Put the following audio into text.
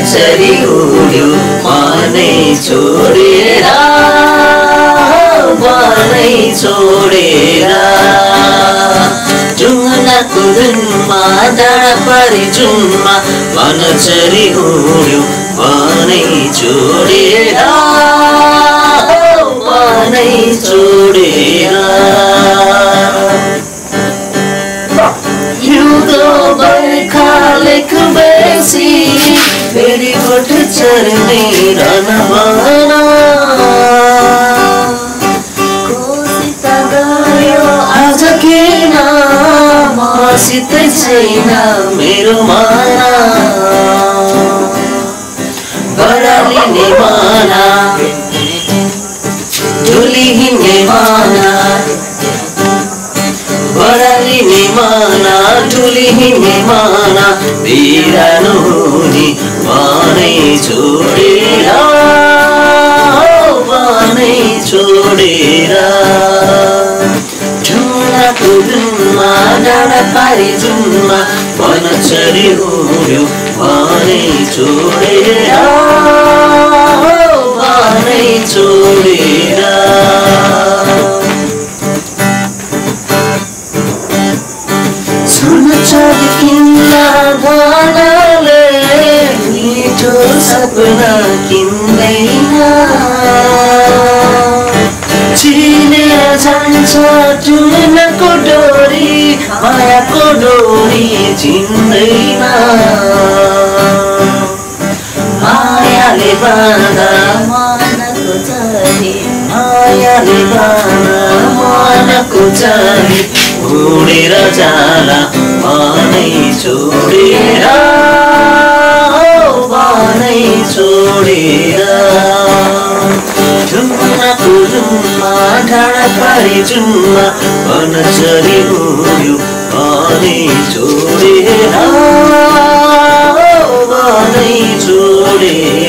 वनचरी उड्यो मनै छोडेर मनै छोडेर जुम्नाको धुनमा डाँडा पारी जुम्मा वनचरी उड्यो मनै छोडेर मनै छोडेर हिउँदो बर्खाले खुबेसी फेरि गोठ चर्ने रनमान कोसित गयो आज किन मसित छैन मेरो माना बढालिने माना डुली हिँड्ने माना बढालिने माना डुली हिँड्ने माना बिरानो हुने मनै छोडेर मनै छोडेर ढुङ्गाको धुनमा डाँडा पारी जुम्मा वनचरी उड्यो मनै छोडेर मनै छोडेर सुनचरी किन्दा धनले मिठो सपना किन्दैन चिनेर जान्छ जुनको डोरी मायाको डोरी चिन्दैन मायाले बाँधा मनको चरी मायाले बाँधा मनको चरी उडेर जाला मनै छोडेर मनै छोडेर ढुङ्गाको धुनमा डाँडा पारी जुम्मा वनचरी उड्यो मनै छोडेर मनै छोडेर